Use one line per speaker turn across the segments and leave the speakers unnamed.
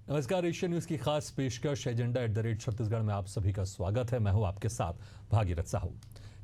नमस्कार, Asian news की खास पेशकश एजेंडा @छत्तीसगढ़ में आप सभी का स्वागत है। मैं हूं आपके साथ भागीरथ साहू।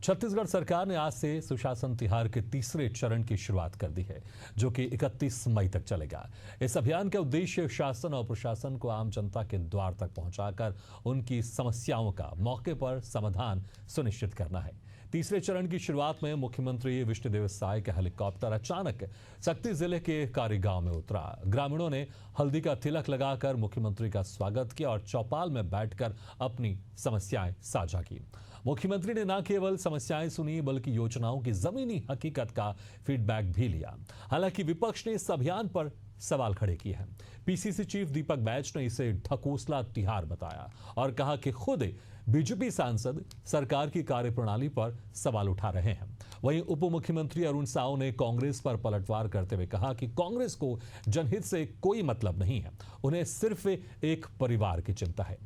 छत्तीसगढ़ सरकार ने आज से सुशासन तिहार के तीसरे चरण की शुरुआत कर दी है, जो कि 31 मई तक चलेगा। इस अभियान का उद्देश्य शासन और प्रशासन को आम जनता के द्वार तक पहुंचाकर उनकी समस्याओं का मौके पर समाधान सुनिश्चित करना है। तीसरे चरण की शुरुआत में मुख्यमंत्री विष्णुदेव साय का हेलीकॉप्टर अचानक सक्ती जिले के कारीगांव में उतरा। ग्रामीणों ने हल्दी का तिलक लगाकर मुख्यमंत्री का स्वागत किया और चौपाल में बैठकर अपनी समस्याएं साझा की। मुख्यमंत्री ने न केवल समस्याएं सुनी बल्कि योजनाओं की जमीनी हकीकत का फीडबैक भी लिया। हालांकि विपक्ष ने इस अभियान पर सवाल खड़े किए हैं। पीसीसी चीफ दीपक बैज ने इसे ढकोसला तिहार बताया और कहा कि खुद बीजेपी सांसद सरकार की कार्यप्रणाली पर सवाल उठा रहे हैं। वहीं उप मुख्यमंत्री अरुण साव ने कांग्रेस पर पलटवार करते हुए कहा कि कांग्रेस को जनहित से कोई मतलब नहीं है, उन्हें सिर्फ एक परिवार की चिंता है।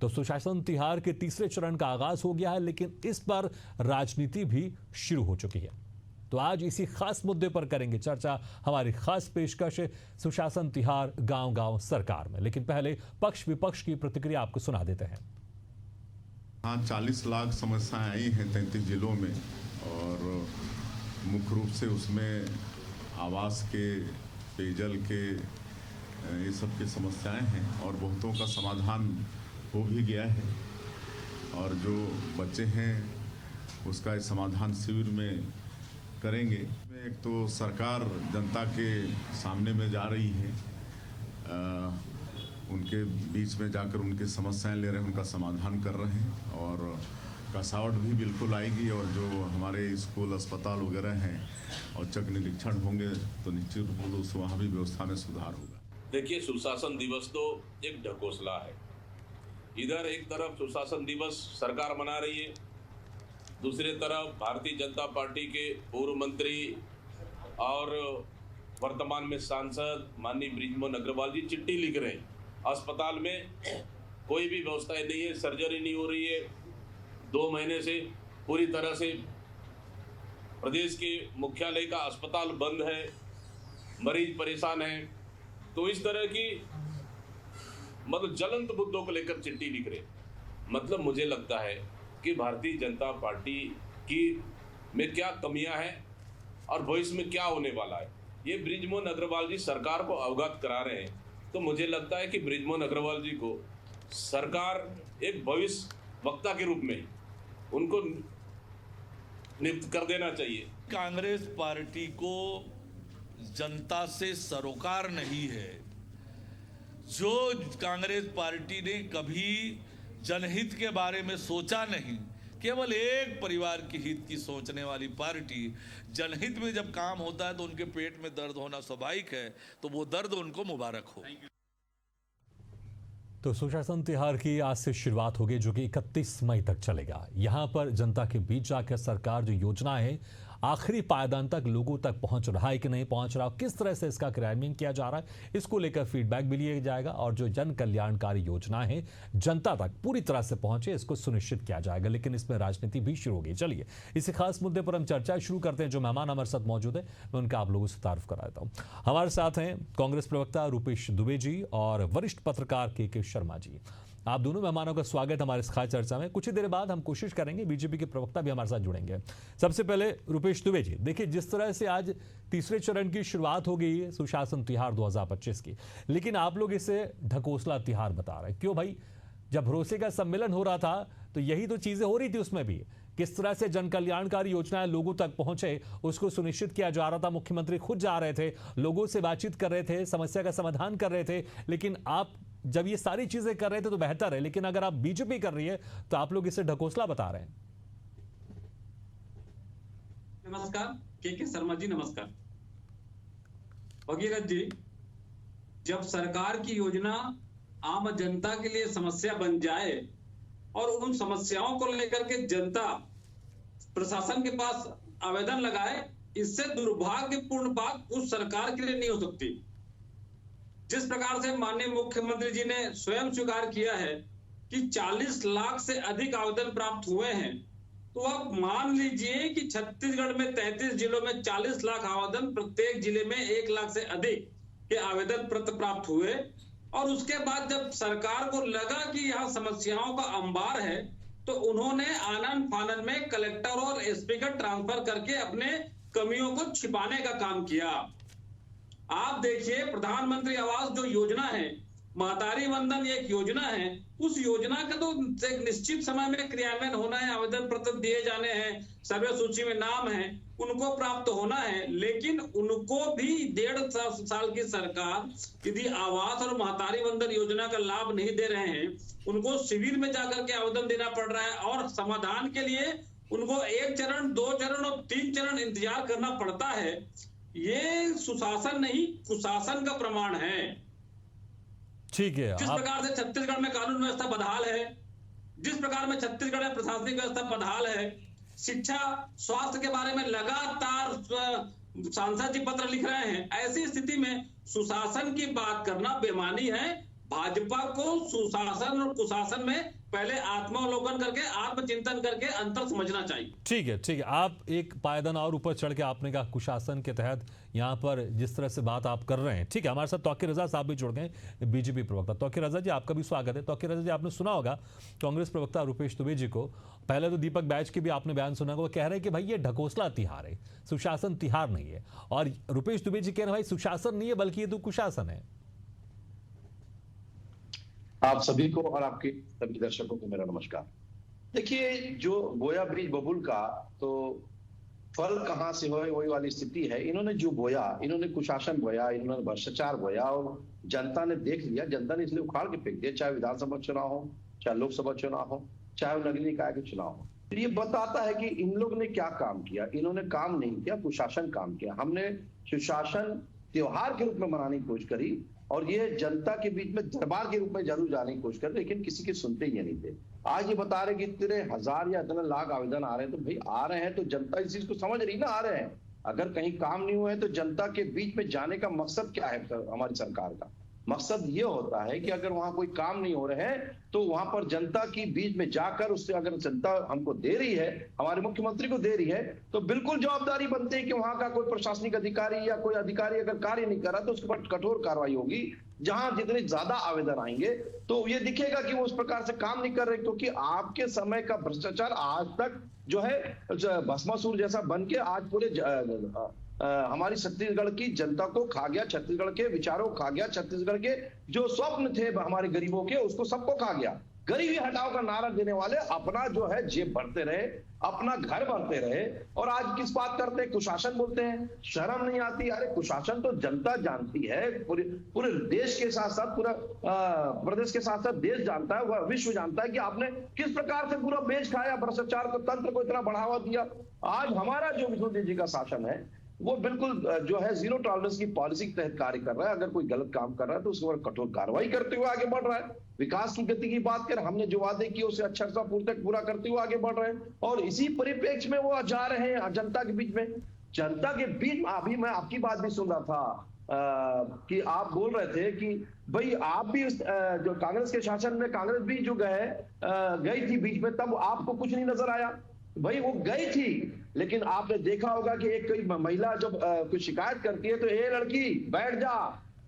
तो सुशासन तिहार के तीसरे चरण का आगाज हो गया है, लेकिन इस पर राजनीति भी शुरू हो चुकी है। तो आज इसी खास मुद्दे पर करेंगे चर्चा हमारी खास पेशकश सुशासन तिहार गांव-गांव सरकार में। लेकिन पहले पक्ष विपक्ष की प्रतिक्रिया आपको सुना देते हैं।
हाँ, 40 लाख समस्याएं आई हैं 33 जिलों में और मुख्य रूप से उसमें आवास के, पेयजल के, ये सब की समस्याएं हैं और बहुतों का समाधान हो भी गया है और जो बच्चे हैं उसका इस समाधान शिविर में करेंगे। एक तो सरकार जनता के सामने में जा रही है, उनके बीच में जाकर उनकी समस्याएं ले रहे हैं, उनका समाधान कर रहे हैं और कसावट भी बिल्कुल आएगी और जो हमारे स्कूल अस्पताल वगैरह हैं और चक निरीक्षण होंगे तो निश्चित रूप से वहाँ भी व्यवस्था में सुधार होगा।
देखिए, सुशासन दिवस तो एक ढकोसला है। इधर एक तरफ सुशासन दिवस सरकार मना रही है, दूसरी तरफ भारतीय जनता पार्टी के पूर्व मंत्री और वर्तमान में सांसद माननीय बृजमोहन अग्रवाल जी चिट्ठी लिख रहे हैं। अस्पताल में कोई भी व्यवस्था नहीं है, सर्जरी नहीं हो रही है, 2 महीने से पूरी तरह से प्रदेश के मुख्यालय का अस्पताल बंद है, मरीज परेशान है। तो इस तरह की मतलब ज्वलंत मुद्दों को लेकर चिट्ठी लिख रहे। मतलब मुझे लगता है कि भारतीय जनता पार्टी की में क्या कमियां हैं और भविष्य में क्या होने वाला है, ये बृजमोहन अग्रवाल जी सरकार को अवगत करा रहे हैं। तो मुझे लगता है कि बृजमोहन अग्रवाल जी को सरकार एक भविष्य वक्ता के रूप में उनको नियुक्त कर देना चाहिए।
कांग्रेस पार्टी को जनता से सरोकार नहीं है। जो कांग्रेस पार्टी ने कभी जनहित के बारे में सोचा नहीं, केवल एक परिवार के हित की सोचने वाली पार्टी, जनहित में जब काम होता है तो उनके पेट में दर्द होना स्वाभाविक है, तो वो दर्द उनको मुबारक हो।
तो सुशासन तिहार की आज से शुरुआत होगी, जो कि 31 मई तक चलेगा। यहां पर जनता के बीच जाकर सरकार जो योजना है आखिरी पायदान तक लोगों तक पहुंच रहा है कि नहीं पहुंच रहा, किस तरह से इसका क्रियान्वयन किया जा रहा है, इसको लेकर फीडबैक भी लिया जाएगा और जो जन कल्याणकारी योजना है जनता तक पूरी तरह से पहुंचे, इसको सुनिश्चित किया जाएगा। लेकिन इसमें राजनीति भी शुरू होगी। चलिए इसी खास मुद्दे पर हम चर्चा शुरू करते हैं। जो मेहमान हमारे साथ मौजूद है मैं उनका आप लोगों से तारुफ कराता हूँ। हमारे साथ हैं कांग्रेस प्रवक्ता रूपेश दुबे जी और वरिष्ठ पत्रकार के शर्मा जी। आप दोनों मेहमानों का स्वागत हमारे इस खास चर्चा में। कुछ ही देर बाद हम कोशिश करेंगे बीजेपी के प्रवक्ता भी हमारे साथ जुड़ेंगे। सबसे पहले रूपेश दुबे जी, देखिए जिस तरह से आज तीसरे चरण की शुरुआत हो गई है सुशासन तिहार 2025 की, लेकिन आप लोग इसे ढकोसला तिहार बता रहे हैं। क्यों भाई? जब भरोसे का सम्मेलन हो रहा था तो यही तो चीजें हो रही थी, उसमें भी किस तरह से जन कल्याणकारी योजनाएं लोगों तक पहुंचे उसको सुनिश्चित किया जा रहा था। मुख्यमंत्री खुद जा रहे थे, लोगों से बातचीत कर रहे थे, समस्या का समाधान कर रहे थे। लेकिन आप जब ये सारी चीजें कर रहे थे तो बेहतर है, लेकिन अगर आप बीजेपी कर रही है तो आप लोग इसे ढकोसला बता रहे हैं।
नमस्कार के शर्मा जी, नमस्कार भगीरथ जी। जब सरकार की योजना आम जनता के लिए समस्या बन जाए और उन समस्याओं को लेकर के जनता प्रशासन के पास आवेदन लगाए, इससे दुर्भाग्यपूर्ण बात उस सरकार के लिए नहीं हो सकती। जिस प्रकार से माननीय मुख्यमंत्री जी ने स्वयं स्वीकार किया है कि 40 लाख से अधिक आवेदन प्राप्त हुए हैं, तो आप मान लीजिए कि छत्तीसगढ़ में 33 जिलों में 40 लाख आवेदन, प्रत्येक जिले में 1 लाख से अधिक के आवेदन पत्र प्राप्त हुए। और उसके बाद जब सरकार को लगा कि यहाँ समस्याओं का अंबार है, तो उन्होंने आनन फानन में कलेक्टर और एसपी का ट्रांसफर करके अपने कमियों को छिपाने का काम किया। आप देखिए, प्रधानमंत्री आवास जो योजना है, महतारी वंदन एक योजना है, उस योजना का तो एक निश्चित समय में क्रियान्वयन होना है, आवेदन पत्र दिए जाने हैं, सर्वे सूची में नाम है, उनको प्राप्त होना है। लेकिन उनको भी 1.5 साल की सरकार यदि आवास और महतारी वंदन योजना का लाभ नहीं दे रहे हैं, उनको शिविर में जाकर के आवेदन देना पड़ रहा है और समाधान के लिए उनको 1 चरण, 2 चरण और 3 चरण इंतजार करना पड़ता है। ये सुशासन नहीं, कुशासन का प्रमाण है।
ठीक है।
जिस प्रकार से छत्तीसगढ़ में कानून व्यवस्था बदहाल है, जिस प्रकार में छत्तीसगढ़ में प्रशासनिक व्यवस्था बदहाल है, शिक्षा, स्वास्थ्य के बारे में लगातार सांसद जी पत्र लिख रहे हैं, ऐसी स्थिति में सुशासन की बात करना बेमानी है। भाजपा को सुशासन और कुशासन में पहले आत्मावलोकन करके, आत्मचिंतन करके अंतर समझना चाहिए।
ठीक है, ठीक है। आप एक पायदान और ऊपर चढ़ के आपने कहा कुशासन के तहत यहाँ पर जिस तरह से बात आप कर रहे हैं, ठीक है। हमारे साथ तौकीर रजा साहब भी जुड़ गए, बीजेपी प्रवक्ता। तौकीर रजा जी, आपका भी स्वागत है। तौकीर रजा जी, आपने सुना होगा कांग्रेस प्रवक्ता रुपेश दुबे जी को, पहले तो दीपक बैज के भी आपने बयान सुना होगा, वो कह रहे हैं कि भाई ये ढकोसला तिहार है, सुशासन तिहार नहीं है। और रुपेश दुबे जी कह रहे हैं भाई सुशासन नहीं है बल्कि ये तो कुशासन है।
आप सभी को और आपके सभी दर्शकों को मेरा नमस्कार। देखिए, जो बोया बीज बबुल का तो फल कहां से हो, वही वाली स्थिति है। इन्होंने जो बोया, इन्होंने कुशासन बोया, इन्होंने भ्रष्टाचार बोया और जनता ने देख लिया। जनता ने इसलिए उखाड़ के फेंक दिया, चाहे विधानसभा चुनाव हो, चाहे लोकसभा चुनाव हो, चाहे नगरीय निकाय के चुनाव हो। तो ये बताता है कि इन लोग ने क्या काम किया। इन्होंने काम नहीं किया, कुशासन काम किया। हमने सुशासन त्योहार के रूप में मनाने की कोशिश करी और ये जनता के बीच में दरबार के रूप में जरूर जाने की कोशिश कर, लेकिन किसी के सुनते ही नहीं थे। आज ये बता रहे कि इतने हजार या इतने लाख आवेदन आ रहे हैं, तो भाई आ रहे हैं तो जनता इस चीज को समझ रही ना, आ रहे हैं। अगर कहीं काम नहीं हुआ है तो जनता के बीच में जाने का मकसद क्या है हमारी सरकार का? मकसद ये होता है कि अगर वहां कोई काम नहीं हो रहे हैं तो वहां पर जनता की बीच में जाकर उससे अगर जनता हमको दे रही है, हमारे मुख्यमंत्री को दे रही है, तो बिल्कुल जवाबदारी बनती है कि वहां का कोई प्रशासनिक अधिकारी या कोई अधिकारी अगर कार्य नहीं कर रहा तो उसके पर कठोर कार्रवाई होगी। जहां जितने ज्यादा आवेदन आएंगे तो ये दिखेगा कि वो उस प्रकार से काम नहीं कर रहे, क्योंकि आपके समय का भ्रष्टाचार आज तक जो है भस्मासुर जैसा बन के आज पूरे हमारी छत्तीसगढ़ की जनता को खा गया, छत्तीसगढ़ के विचारों को खा गया, छत्तीसगढ़ के जो स्वप्न थे हमारे गरीबों के उसको सबको खा गया। गरीबी हटाओ का नारा देने वाले अपना जो है जेब भरते रहे, अपना घर भरते रहे और आज किस बात करते हैं? कुशासन बोलते हैं। शर्म नहीं आती? अरे कुशासन तो जनता जानती है, पूरे देश के साथ साथ पूरा प्रदेश के साथ साथ देश जानता है, वह विश्व जानता है कि आपने किस प्रकार से पूरा बेच खाया, भ्रष्टाचार को, तंत्र को इतना बढ़ावा दिया। आज हमारा जो विष्णुदेव जी का शासन है वो बिल्कुल जो है जीरो टॉलरेंस की पॉलिसी के तहत कार्य कर रहा है। अगर कोई गलत काम कर रहा है तो उसके ऊपर कठोर कार्रवाई करते हुए आगे बढ़ रहा है। विकास की गति की बात करें, हमने जो वादे किए उसे अक्षरशः पूरा करते हुए आगे बढ़ रहे हैं और इसी परिप्रेक्ष्य में वो जा रहे हैं जनता के बीच में। जनता के बीच में अभी मैं आपकी बात भी सुन रहा था कि आप बोल रहे थे कि भाई आप भी जो कांग्रेस के शासन में कांग्रेस भी जो गई थी बीच में, तब आपको कुछ नहीं नजर आया। भाई वो गई थी, लेकिन आपने देखा होगा कि एक कोई महिला जब कुछ शिकायत करती है तो ये लड़की बैठ जा,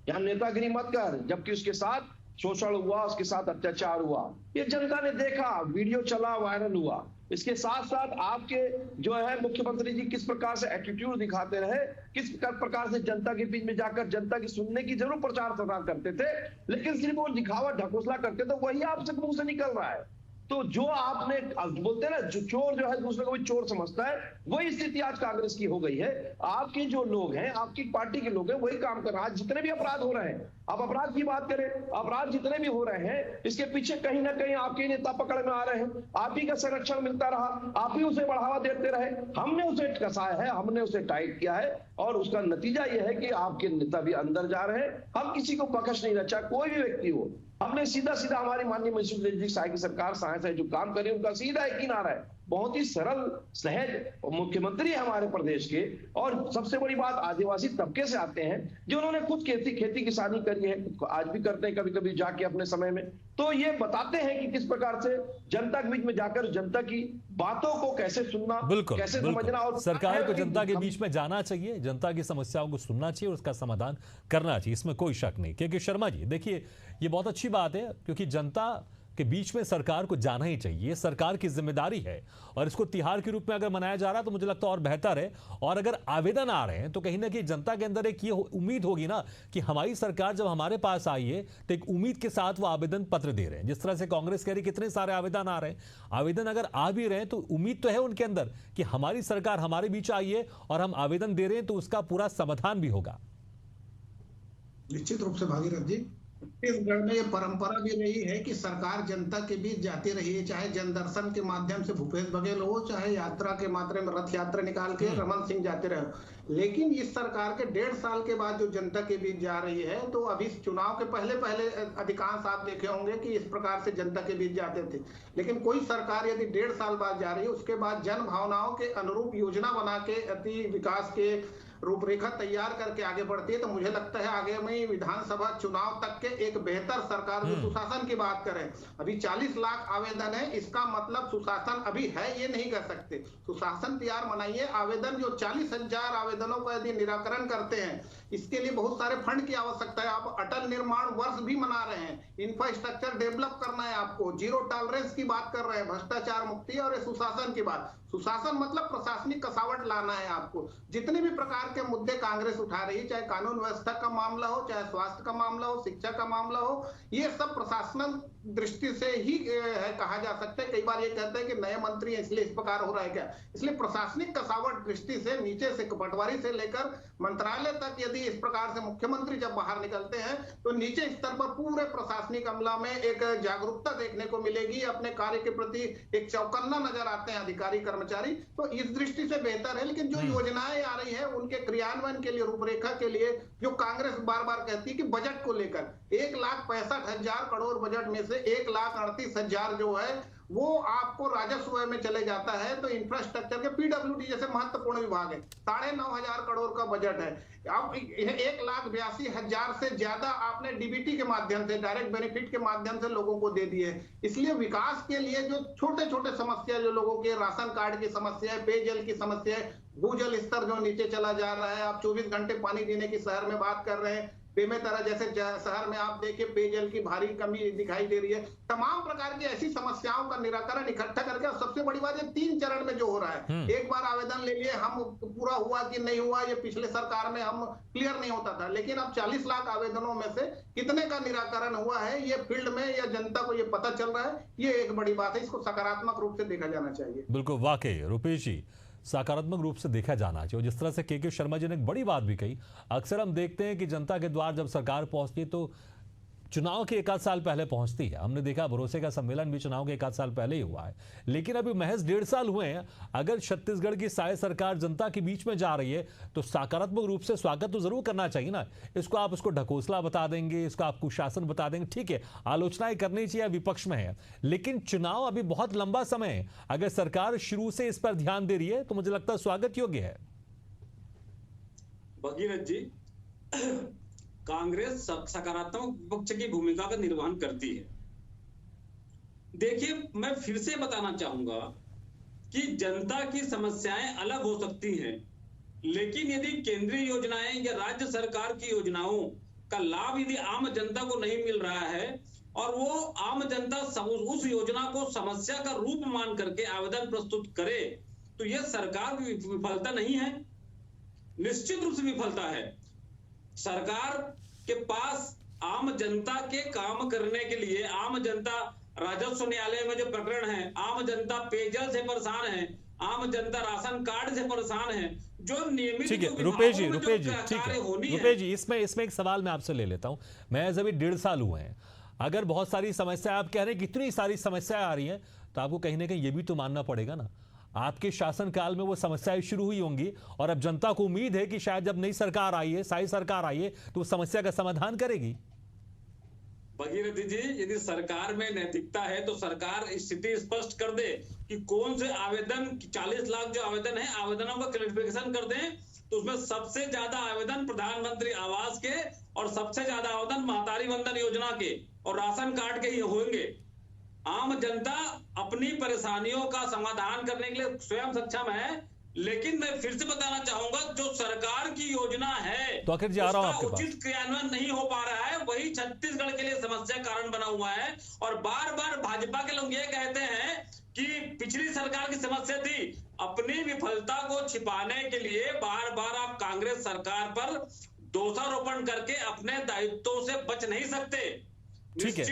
यहाँ नेतागिरी मत कर, जबकि उसके साथ शोषण हुआ, उसके साथ अत्याचार हुआ। ये जनता ने देखा, वीडियो चला, वायरल हुआ। इसके साथ साथ आपके जो है मुख्यमंत्री जी किस प्रकार से एटीट्यूड दिखाते रहे, किस प्रकार से जनता के बीच में जाकर जनता की सुनने की जरूर प्रचार प्रसार करते थे, लेकिन सिर्फ वो दिखावा ढकोसला करते थे, वही आपसे मुंह से निकल रहा है। तो जो आपने बोलते हैं ना, जो चोर जो है दूसरे को भी चोर समझता है, वही स्थिति आज कांग्रेस की हो गई है। आपके जो लोग हैं, आपकी पार्टी के लोग हैं, वही काम कर रहे हैं। आज जितने भी अपराध हो रहे हैं, आप अपराध की बात करें, अपराध जितने भी हो रहे हैं, इसके पीछे कहीं ना कहीं आपके नेता पकड़ में आ रहे हैं। आप ही का संरक्षण मिलता रहा, आप ही उसे बढ़ावा देते रहे, हमने उसे कसाया है, हमने उसे टाइट किया है और उसका नतीजा यह है कि आपके नेता भी अंदर जा रहे हैं। हम किसी को बख्श नहीं रहे, चाहे कोई भी व्यक्ति हो। हमने सीधा हमारी माननीय मनसुख जी की सरकार साय जो काम कर रही है उनका सीधा यकीन आ रहा है, बहुत ही सरल सहज मुख्यमंत्री है हमारे प्रदेश के। और सबसे बड़ी बात, आदिवासी तबके से आते हैं जिन्होंने खुद खेती किसानी करी है, आज भी करते हैं कभी कभी जाके अपने समय में। तो ये बताते हैं कि किस प्रकार से जनता के बीच में जाकर जनता की बातों को कैसे सुनना, कैसे समझना। और
सरकार को जनता के बीच में जाना चाहिए, जनता की समस्याओं को सुनना चाहिए और उसका समाधान करना चाहिए, इसमें कोई शक नहीं। क्योंकि शर्मा जी देखिए, ये बहुत अच्छी बात है, क्योंकि जनता के बीच में सरकार को जाना ही चाहिए, ये सरकार की जिम्मेदारी है। और इसको तिहार के रूप में अगर मनाया जा रहा है तो मुझे लगता है और बेहतर है। और अगर आवेदन आ रहे हैं तो कहीं ना कहीं जनता के अंदर एक ये उम्मीद होगी ना कि हमारी सरकार जब हमारे पास आई है तो एक उम्मीद के साथ वो आवेदन पत्र दे रहे हैं। जिस तरह से कांग्रेस कह रही कितने सारे आवेदन आ रहे हैं, आवेदन अगर आ भी रहे हैं तो उम्मीद तो है उनके अंदर कि हमारी सरकार हमारे बीच आई है और हम आवेदन दे रहे हैं तो उसका पूरा समाधान भी होगा।
निश्चित रूप से भागीरथ जी, छत्तीसगढ़ में ये परंपरा भी रही है कि सरकार जनता के बीच जाती रही है, चाहे जनदर्शन के माध्यम से भूपेश बघेल हो, चाहे यात्रा के मात्रा में रथ यात्रा निकाल के रमन सिंह जाते रहे। लेकिन इस सरकार के 1.5 साल के बाद जो जनता के बीच जा रही है, तो अभी चुनाव के पहले अधिकांश आप देखे होंगे कि इस प्रकार से जनता के बीच जाते थे। लेकिन कोई सरकार यदि 1.5 साल बाद जा रही है, उसके बाद जन भावनाओं के अनुरूप योजना बना के अति विकास के रूपरेखा तैयार करके आगे बढ़ती है, तो मुझे लगता है आगे में विधानसभा चुनाव तक के एक बेहतर सरकार जो सुशासन की बात करें, अभी 40 लाख आवेदन है, इसका मतलब सुशासन अभी है ये नहीं कर सकते। सुशासन तैयार बनाइए, आवेदन जो 40,000 आवेदनों का यदि निराकरण करते हैं, इसके लिए बहुत सारे फंड की आवश्यकता है। आप अटल निर्माण वर्ष भी मना रहे हैं, इंफ्रास्ट्रक्चर डेवलप करना है, आपको जीरो टॉलरेंस की बात कर रहे हैं, भ्रष्टाचार मुक्ति और सुशासन की बात। सुशासन मतलब प्रशासनिक कसावट लाना है आपको। जितने भी प्रकार के मुद्दे कांग्रेस उठा रही है, चाहे कानून व्यवस्था का मामला हो, चाहे स्वास्थ्य का मामला हो, शिक्षा का मामला हो, ये सब प्रशासन दृष्टि से ही है कहा जा सकता है। कई बार ये कहते हैं कि नए मंत्री इसलिए इस प्रकार हो रहा है क्या, इसलिए प्रशासनिक कसावट दृष्टि से नीचे से पटवारी से लेकर मंत्रालय तक यदि इस प्रकार से मुख्यमंत्री जब बाहर निकलते हैं तो नीचे स्तर पर पूरे प्रशासनिक अमला में एक जागरूकता देखने को मिलेगी, अपने कार्य के प्रति एक चौकन्ना नजर आते हैं अधिकारी कर्मचारी। तो इस दृष्टि से बेहतर है। लेकिन जो योजनाएं आ रही है उनके क्रियान्वयन के लिए, रूपरेखा के लिए, जो कांग्रेस बार बार कहती है कि बजट को लेकर 1,65,000 करोड़ बजट में से 1,38,000 जो है वो आपको राजस्व में चले जाता है। तो इंफ्रास्ट्रक्चर के पीडब्ल्यूडी जैसे महत्वपूर्ण विभाग है, 9,500 करोड़ का बजट है। अब 1,82,000 से ज्यादा आपने डीबीटी के माध्यम से, डायरेक्ट बेनिफिट के माध्यम से लोगों को दे दिए। इसलिए विकास के लिए जो छोटे छोटे समस्या, जो लोगों के राशन कार्ड की समस्या है, पेयजल की समस्या है, भूजल स्तर जो नीचे चला जा रहा है, आप 24 घंटे पानी देने की शहर में बात कर रहे हैं, बेमेतरा जैसे शहर में आप देखिए पेयजल की भारी कमी दिखाई दे रही है। तमाम प्रकार की ऐसी समस्याओं का निराकरण इकट्ठा करके, और सबसे बड़ी बात ये 3 चरण में जो हो रहा है, एक बार आवेदन ले लिए, हम पूरा हुआ कि नहीं हुआ, ये पिछले सरकार में हम क्लियर नहीं होता था। लेकिन अब 40 लाख आवेदनों में से कितने का निराकरण हुआ है, ये फील्ड में या जनता को ये पता चल रहा है, ये एक बड़ी बात है। इसको सकारात्मक रूप से देखा जाना चाहिए।
बिल्कुल, वाकई रुपेश जी, सकारात्मक रूप से देखा जाना चाहिए। जिस तरह से के शर्मा जी ने एक बड़ी बात भी कही, अक्सर हम देखते हैं कि जनता के द्वार जब सरकार पहुंचती है तो चुनाव के 1 आध साल पहले पहुंचती है। हमने देखा भरोसे का सम्मेलन भी चुनाव के 1 आध साल पहले ही हुआ है, लेकिन अभी महज 1.5 साल हुए हैं। अगर छत्तीसगढ़ की साय सरकार जनता के बीच में जा रही है तो सकारात्मक रूप से स्वागत तो जरूर करना चाहिए ना। इसको आप उसको ढकोसला बता देंगे, इसको आप कुशासन बता देंगे, ठीक है, आलोचनाएं करनी चाहिए, विपक्ष में है, लेकिन चुनाव अभी बहुत लंबा समय है। अगर सरकार शुरू से इस पर ध्यान दे रही है तो मुझे लगता है स्वागत योग्य है।
भगीरथ जी, कांग्रेस सकारात्मक विपक्ष की भूमिका का निर्वहन करती है। देखिए, मैं फिर से बताना चाहूंगा कि जनता की समस्याएं अलग हो सकती हैं, लेकिन यदि केंद्रीय योजनाएं या राज्य सरकार की योजनाओं का लाभ यदि आम जनता को नहीं मिल रहा है और वो आम जनता उस योजना को समस्या का रूप मान करके आवेदन प्रस्तुत करे, तो यह सरकार की विफलता नहीं है, निश्चित रूप से विफलता है। सरकार के पास आम जनता के काम करने के लिए, आम जनता राजस्व न्यायालय में जो प्रकरण है, आम जनता पेयजल से परेशान है, आम जनता राशन कार्ड से परेशान है, जो नियमित,
ठीक है रुपेश जी, ठीक है रुपेश जी, इसमें एक सवाल मैं आपसे ले लेता हूं। मैं अभी 1.5 साल हुए हैं, अगर बहुत सारी समस्या आप कह रहे हैं, कितनी सारी समस्याएं आ रही हैं, तो आपको कहीं ना कहीं ये भी तो मानना पड़ेगा ना, आपके शासनकाल में वो समस्याएं शुरू हुई होंगी और अब जनता को उम्मीद है कि शायद जब नई सरकार आई है, साई सरकार आई है, तो उस समस्या का समाधान करेगी।
भगीरथी जी, यदि सरकार में नैतिकता है तो सरकार स्थिति स्पष्ट कर दे कि कौन से आवेदन, 40 लाख जो आवेदन है, आवेदनों का क्लैरिफिकेशन कर दें। तो उसमें सबसे ज्यादा आवेदन प्रधानमंत्री आवास के और सबसे ज्यादा आवेदन महतारी वंदन योजना के और राशन कार्ड के ही होंगे। आम जनता अपनी परेशानियों का समाधान करने के लिए स्वयं सक्षम है, लेकिन मैं फिर से बताना चाहूंगा, जो सरकार की योजना है
तो आखिर जी आ रहा हूं आपके पास,
उचित क्रियान्वयन नहीं हो पा रहा है, वही छत्तीसगढ़ के लिए समस्या कारण बना हुआ है। और बार बार भाजपा के लोग ये कहते हैं कि पिछली सरकार की समस्या थी। अपनी विफलता को छिपाने के लिए बार बार आप कांग्रेस सरकार पर दोषारोपण करके अपने दायित्वों से बच नहीं सकते।
ठीक है,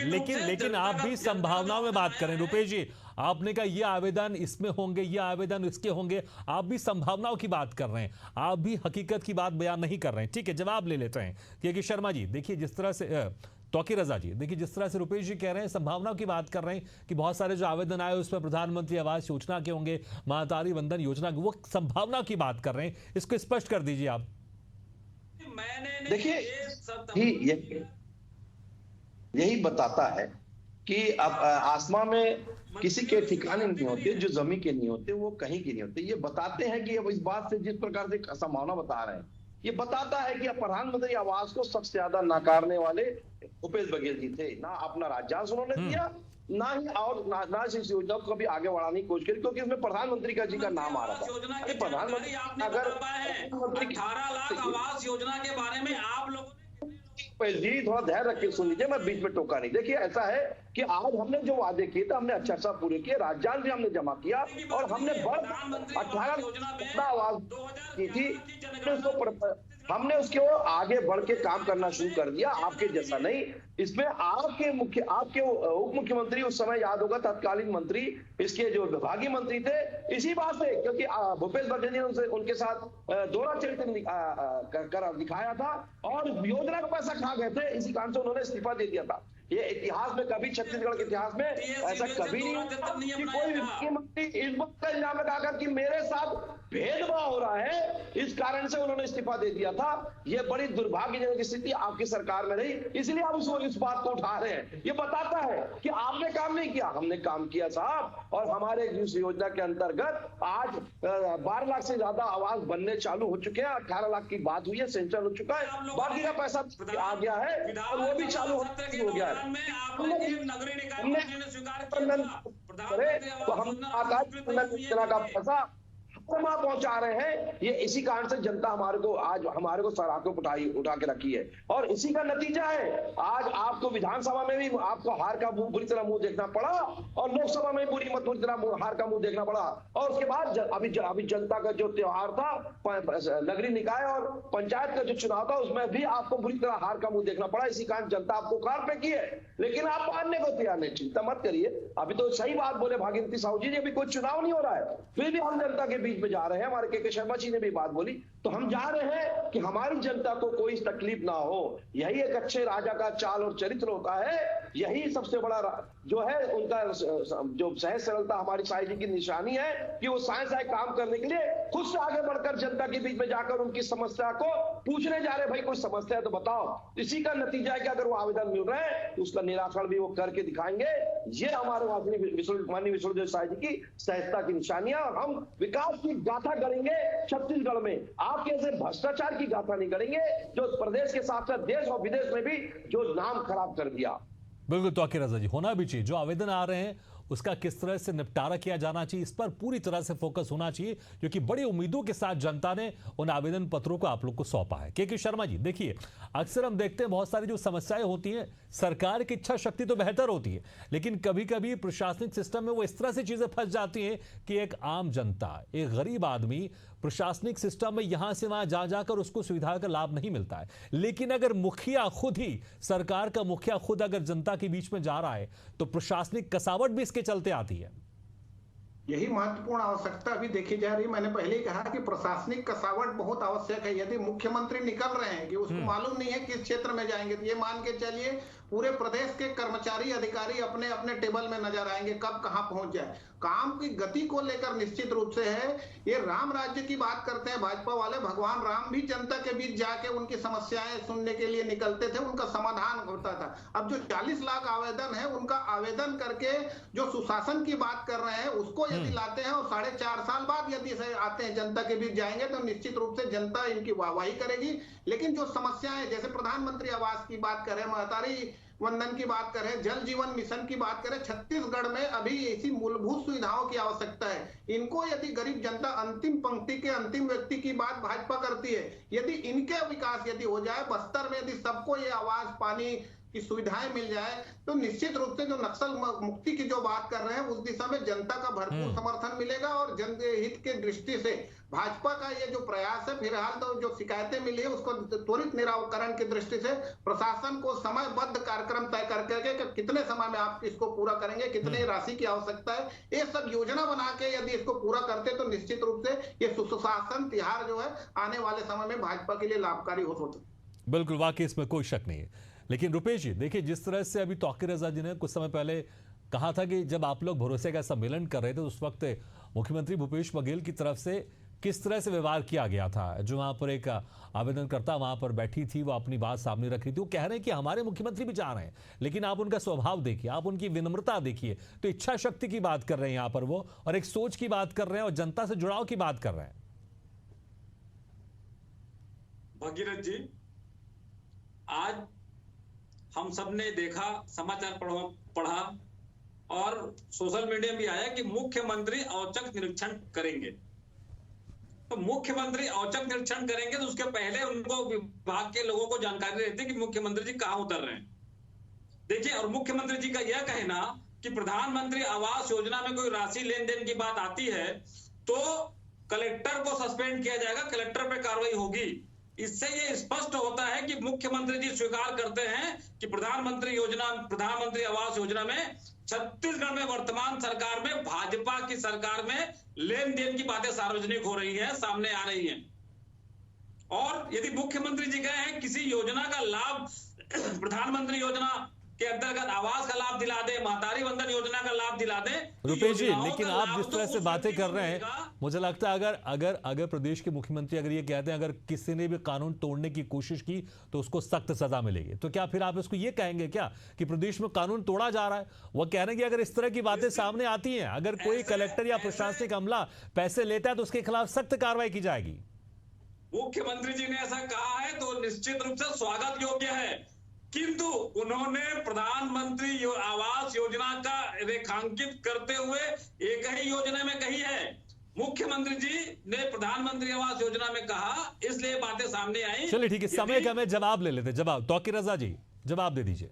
लेकिन आप भी संभावनाओं में बात करें। रुपेश जी, आपने कहा ये आवेदन इसमें होंगे, ये आवेदन इसके होंगे, आप भी संभावनाओं की बात कर रहे हैं, आप भी हकीकत की बात बयान नहीं कर रहे हैं। ठीक है, जवाब ले लेते हैं। क्योंकि शर्मा जी देखिए, जिस तरह से तौकीर रजा जी देखिए, जिस तरह से रुपेश जी कह रहे हैं, संभावनाओं की बात कर रहे हैं कि बहुत सारे जो आवेदन आए उसमें प्रधानमंत्री आवास योजना के होंगे, महतारी वंदन योजना के, वो संभावना की बात कर रहे हैं। इसको स्पष्ट कर दीजिए आप।
देखिए, यही बताता है कि अब आसमां में किसी के ठिकाने नहीं होते, जो जमीन के नहीं होते वो कहीं के नहीं होते। ये बताते हैं कि अब इस बात से जिस प्रकार से संभावना बता रहे हैं, ये बताता है कि प्रधानमंत्री आवास को सबसे ज्यादा नकारने वाले भूपेश बघेल जी थे। ना अपना राज्यांश उन्होंने दिया, ना ही और ना इस योजना को कभी आगे बढ़ाने की कोशिश करी, क्योंकि इसमें प्रधानमंत्री का जी का नाम आ रहा था। प्रधानमंत्री अगर
18 लाख आवास योजना के बारे में आप लोगों
जी थोड़ा धैर्य रख के सुन लीजिए, मैं बीच में टोका नहीं। देखिए, ऐसा है कि आज हमने जो वादे किए थे, हमने अच्छा पूरे किए, राज्यांश भी हमने जमा किया और हमने 18 आवाज की थी। हमने उसके आगे बढ़ के काम करना शुरू कर दिया, आपके जैसा नहीं। इसमें आपके उप मुख्यमंत्री उस समय याद होगा, तत्कालीन मंत्री, इसके जो विभागीय मंत्री थे, इसी बात से, क्योंकि भूपेश बघेल ने उनके साथ दोहरा चरित्र कर दिखाया था और योजना का पैसा खा गए थे। इसी कारण से उन्होंने इस्तीफा दे दिया था। ये इतिहास में कभी, छत्तीसगढ़ के इतिहास में ऐसा कभी नहीं हुआ कि कोई मुख्यमंत्री इस बात का इल्जाम लगाकर कि मेरे साथ भेदभाव हो रहा है, इस कारण से उन्होंने इस्तीफा दे दिया था। ये बड़ी दुर्भाग्यजनक स्थिति आपकी सरकार में रही, इसलिए आप इस बात को उठा रहे हैं। ये बताता है कि आपने काम नहीं किया, हमने काम किया साहब। और हमारे इस योजना के अंतर्गत आज 12 लाख से ज्यादा आवास बनने चालू हो चुके हैं। 18 लाख की बात हुई है, सेंशन हो चुका है, बाकी का पैसा आ गया है और वो भी चालू हो गया है। तो हम का पैसा पहुंचा रहे हैं। ये इसी कारण से जनता हमारे को सराखों उठा के रखी है और इसी का नतीजा है। आज आपको विधानसभा में भी आपको हार का बुरी तरह मुंह देखना पड़ा और लोकसभा में बुरी तरह हार का मुंह देखना पड़ा। और उसके बाद अभी जनता का जो त्योहार था, नगरीय निकाय और पंचायत का जो चुनाव था, उसमें भी आपको बुरी तरह हार का मुंह देखना पड़ा। इसी कारण जनता आपको कार पे की है, लेकिन आप मानने को तैयार नहीं। चिंता मत करिए, अभी तो सही बात बोले भागीरथी साहू जी, अभी कोई चुनाव नहीं हो रहा है, फिर भी हम जनता के बीच में जा रहे हैं। हमारे के शर्मा जी ने भी बात बोली, तो हम जा रहे हैं कि हमारी जनता को कोई तकलीफ ना हो। यही एक अच्छे राजा का चाल और चरित्र होता है। यही सबसे बड़ा जो है उनका जो सहज सरलता हमारी साई जी की निशानी है कि वो साए काम करने के लिए खुद से आगे बढ़कर जनता के बीच में जाकर उनकी समस्या को पूछने जा रहे, भाई कोई समस्या है तो बताओ। इसी का नतीजा है कि अगर वो आवेदन मिल रहे हैं तो उसका निराकरण भी वो करके दिखाएंगे। ये हमारे माननीय विष्णुदेव साई जी की सहजता की निशानियां। और हम विकास की गाथा गढ़ेंगे छत्तीसगढ़ में, आप कैसे भ्रष्टाचार की गाथा नहीं गढ़ेंगे जो प्रदेश के साथ साथ देश और विदेश में भी जो नाम खराब कर दिया।
बिल्कुल तौकीर रजा जी, होना भी चाहिए। जो आवेदन आ रहे हैं उसका किस तरह से निपटारा किया जाना चाहिए, इस पर पूरी तरह से फोकस होना चाहिए, क्योंकि बड़ी उम्मीदों के साथ जनता ने उन आवेदन पत्रों को आप लोग को सौंपा है। के शर्मा जी देखिए, अक्सर हम देखते हैं बहुत सारी जो समस्याएं होती हैं, सरकार की इच्छा शक्ति तो बेहतर होती है, लेकिन कभी कभी प्रशासनिक सिस्टम में वो इस तरह से चीजें फंस जाती हैं कि एक आम जनता, एक गरीब आदमी प्रशासनिक सिस्टम में यहां से वहां जा जाकर उसको सुविधा का लाभ नहीं मिलता है। लेकिन अगर मुखिया खुद ही, सरकार का मुखिया खुद अगर जनता के बीच में जा रहा है, तो प्रशासनिक कसावट भी इसके चलते आती है।
यही महत्वपूर्ण आवश्यकता अभी देखी जा रही है। मैंने पहले ही कहा कि प्रशासनिक कसावट बहुत आवश्यक है। यदि मुख्यमंत्री निकल रहे हैं कि उसको मालूम नहीं है किस क्षेत्र में जाएंगे, तो ये मान के चलिए पूरे प्रदेश के कर्मचारी अधिकारी अपने अपने टेबल में नजर आएंगे, कब कहां पहुंच जाए। काम की गति को लेकर निश्चित रूप से है। ये राम राज्य की बात करते हैं भाजपा वाले, भगवान राम भी जनता के बीच जाके उनकी समस्याएं सुनने के लिए निकलते थे, उनका समाधान होता था। अब जो 40 लाख आवेदन है, उनका आवेदन करके जो सुशासन की बात कर रहे हैं उसको यदि लाते हैं और 4.5 साल बाद यदि आते हैं जनता के बीच जाएंगे, तो निश्चित रूप से जनता इनकी वाहवाही करेगी। लेकिन जो समस्याएं, जैसे प्रधानमंत्री आवास की बात करें, महतारी वंदन की बात करें, जल जीवन मिशन की बात करें, छत्तीसगढ़ में अभी ऐसी मूलभूत सुविधाओं की आवश्यकता है। इनको यदि गरीब जनता, अंतिम पंक्ति के अंतिम व्यक्ति की बात भाजपा करती है, यदि इनके विकास यदि हो जाए, बस्तर में यदि सबको ये आवास, पानी की सुविधाएं मिल जाए, तो निश्चित रूप से जो नक्सल मुक्ति की जो बात कर रहे हैं उस दिशा में जनता का भरपूर समर्थन मिलेगा। और जनहित के दृष्टि से भाजपा का ये जो प्रयास है, फिलहाल तो जो शिकायतें मिली है उसको त्वरित निराकरण की दृष्टि से प्रशासन को समयबद्ध कार्यक्रम तय करके कि कितने समय में आप इसको पूरा करेंगे, कितने राशि की आवश्यकता है, ये सब योजना बना के यदि इसको पूरा करते तो निश्चित रूप से ये सुशासन तिहार जो है आने वाले समय में भाजपा के लिए लाभकारी हो सकता है।
बिल्कुल, वाकई इसमें कोई शक नहीं है। लेकिन रुपेश जी देखिए, जिस तरह से अभी तौकीर रजा जी ने कुछ समय पहले कहा था कि जब आप लोग भरोसे का सम्मेलन कर रहे थे, उस वक्त मुख्यमंत्री भूपेश बघेल की तरफ से किस तरह से व्यवहार किया गया था। जो वहां पर एक आवेदनकर्ता वहां पर बैठी थी, वो अपनी बात सामने रख रही थी, वो कह रहे हैं कि हमारे मुख्यमंत्री भी जा रहे हैं, लेकिन आप उनका स्वभाव देखिए, आप उनकी विनम्रता देखिए, तो इच्छा शक्ति की बात कर रहे हैं यहाँ पर वो, और एक सोच की बात कर रहे हैं और जनता से जुड़ाव की बात कर रहे हैं।
भगीरथ जी, आज हम सब ने देखा, समाचार पढ़ा और सोशल मीडिया भी आया कि मुख्यमंत्री औचक निरीक्षण करेंगे। तो मुख्यमंत्री औचक निरीक्षण करेंगे तो उसके पहले उनको विभाग के लोगों को जानकारी रहती है कि मुख्यमंत्री जी कहां उतर रहे हैं। देखिए, और मुख्यमंत्री जी का यह कहना कि प्रधानमंत्री आवास योजना में कोई राशि लेन देन की बात आती है तो कलेक्टर को सस्पेंड किया जाएगा, कलेक्टर पे कार्रवाई होगी। इससे ये स्पष्ट होता है कि मुख्यमंत्री जी स्वीकार करते हैं कि प्रधानमंत्री आवास योजना में छत्तीसगढ़ में वर्तमान सरकार में, भाजपा की सरकार में लेन देन की बातें सार्वजनिक हो रही हैं, सामने आ रही हैं। और यदि मुख्यमंत्री जी कहे हैं किसी योजना का लाभ प्रधानमंत्री योजना के अंतर्गत आवास का लाभ दिला दे, महतारी वंदन योजना का लाभ दिला दे,
रुपेश जी, लेकिन आप जिस तरह से बातें कर रहे हैं, मुझे लगता है अगर प्रदेश के मुख्यमंत्री अगर ये कहते हैं अगर किसी ने भी कानून तोड़ने की कोशिश की तो उसको सख्त सजा मिलेगी, तो क्या फिर आप इसको ये कहेंगे क्या कि प्रदेश में कानून तोड़ा जा रहा है? वो कह रहे हैं कि अगर इस तरह की बातें सामने आती हैं, अगर कोई कलेक्टर या प्रशासनिक अमला पैसे लेता है तो उसके खिलाफ सख्त कार्रवाई की जाएगी।
मुख्यमंत्री जी ने ऐसा कहा है तो निश्चित रूप से स्वागत योग्य है, किंतु उन्होंने प्रधानमंत्री आवास योजना का रेखांकित करते हुए एक ही योजना में कही है। मुख्यमंत्री जी ने प्रधानमंत्री आवास योजना में कहा, इसलिए बातें सामने आई।
चलिए ठीक है, समय का मैं जवाब ले लेते। जवाब तौकीर रजा जी, जवाब दे दीजिए।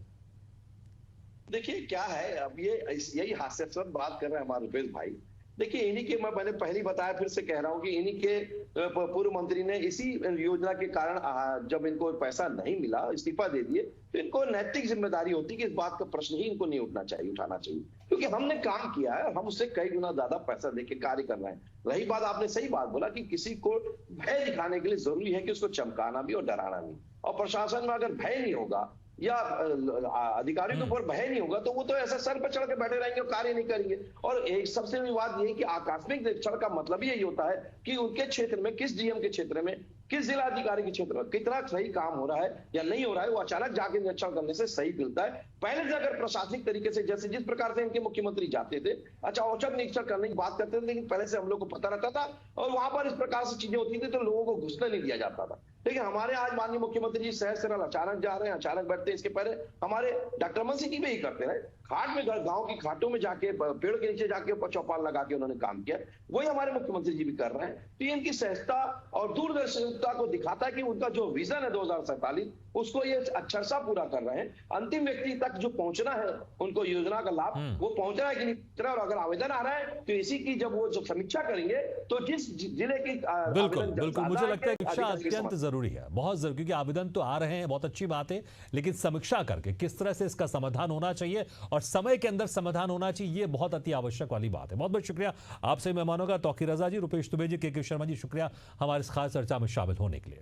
देखिए क्या है, अब यही हास्यास्पद बात कर रहे हैं हमारे रुपेश भाई। देखिए इन्हीं के, मैंने पहले बताया, फिर से कह रहा हूं कि इन्हीं के पूर्व मंत्री ने इसी योजना के कारण जब इनको पैसा नहीं मिला, इस्तीफा दे दिए, तो इनको नैतिक जिम्मेदारी होती कि इस बात का प्रश्न ही इनको नहीं उठाना चाहिए, क्योंकि हमने काम किया है, हम उससे कई गुना ज्यादा पैसा देके कार्य कर रहे हैं। रही बात, आपने सही बात बोला कि किसी को भय दिखाने के लिए जरूरी है कि उसको चमकाना भी और डराना भी, और प्रशासन में अगर भय नहीं होगा या अधिकारियों के ऊपर भय नहीं होगा तो वो तो ऐसा सर पर चढ़ के बैठे रहेंगे और कार्य नहीं करेंगे। और एक सबसे बड़ी बात ये है कि आकस्मिक निरीक्षण का मतलब यही होता है कि उनके क्षेत्र में, किस डीएम के क्षेत्र में, किस जिला अधिकारी के क्षेत्र में कितना सही काम हो रहा है या नहीं हो रहा है, वो अचानक जाके निरीक्षण करने से सही मिलता है। पहले से अगर प्रशासनिक तरीके से, जैसे जिस प्रकार से इनके मुख्यमंत्री जाते थे, अच्छा औचक निरीक्षण करने की बात करते थे, लेकिन पहले से हम लोग को पता रहता था और वहां पर इस प्रकार से चीजें होती थी तो लोगों को घुसने नहीं दिया जाता था। लेकिन हमारे आज माननीय मुख्यमंत्री जी सहज सरल अचानक जा रहे हैं, अचानक बैठते हैं। इसके पहले हमारे डॉक्टर रमन सिंह जी भी यही करते रहे, घाट में, गांव की घाटों में जाके, पेड़ के नीचे जाके चौपाल लगा के उन्होंने काम किया। वही हमारे मुख्यमंत्री जी भी कर रहे हैं। तो इनकी सहजता और दूरदर्शिता को दिखाता है कि उनका जो विजन है 2047 उसको ये अक्षरशः पूरा कर रहे हैं। अंतिम व्यक्ति तक जो पहुंचना है, उनको योजना का लाभ वो पहुंचना है कि नहीं। और अगर आवेदन आ रहा है तो इसी की जब वो समीक्षा करेंगे तो जिस जिले की
बिल्कुल मुझे लगता है शिक्षा अत्यंत जरूरी जरूरी है, बहुत जरूरी, क्योंकि आवेदन तो आ रहे हैं, बहुत अच्छी बात है, लेकिन समीक्षा करके किस तरह से इसका समाधान होना चाहिए और समय के अंदर समाधान होना चाहिए, ये बहुत अति आवश्यक वाली बात है। बहुत बहुत शुक्रिया आपसे मेहमानों का, तौकीर रजा जी, रुपेश दुबे जी, के शर्मा जी, शुक्रिया हमारे इस खास चर्चा में शामिल होने के लिए।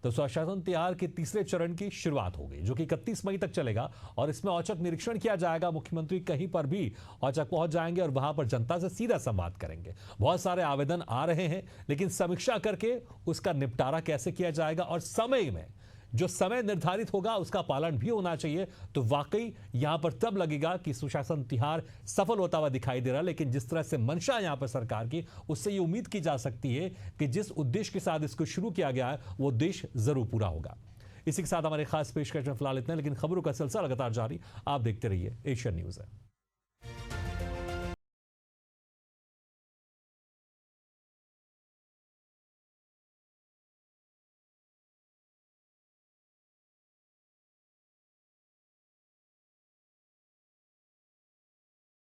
तो सुशासन तिहार के तीसरे चरण की शुरुआत हो गई, जो कि 31 मई तक चलेगा और इसमें औचक निरीक्षण किया जाएगा। मुख्यमंत्री कहीं पर भी औचक पहुंच जाएंगे और वहां पर जनता से सीधा संवाद करेंगे। बहुत सारे आवेदन आ रहे हैं, लेकिन समीक्षा करके उसका निपटारा कैसे किया जाएगा और समय में जो समय निर्धारित होगा उसका पालन भी होना चाहिए। तो वाकई यहां पर तब लगेगा कि सुशासन तिहार सफल होता हुआ दिखाई दे रहा है। लेकिन जिस तरह से मंशा यहां पर सरकार की, उससे ये उम्मीद की जा सकती है कि जिस उद्देश्य के साथ इसको शुरू किया गया है वो उद्देश्य जरूर पूरा होगा। इसी के साथ हमारे खास पेशकश में फिलहाल इतना, लेकिन खबरों का सिलसिला लगातार जारी। आप देखते रहिए एशियन न्यूज़ है।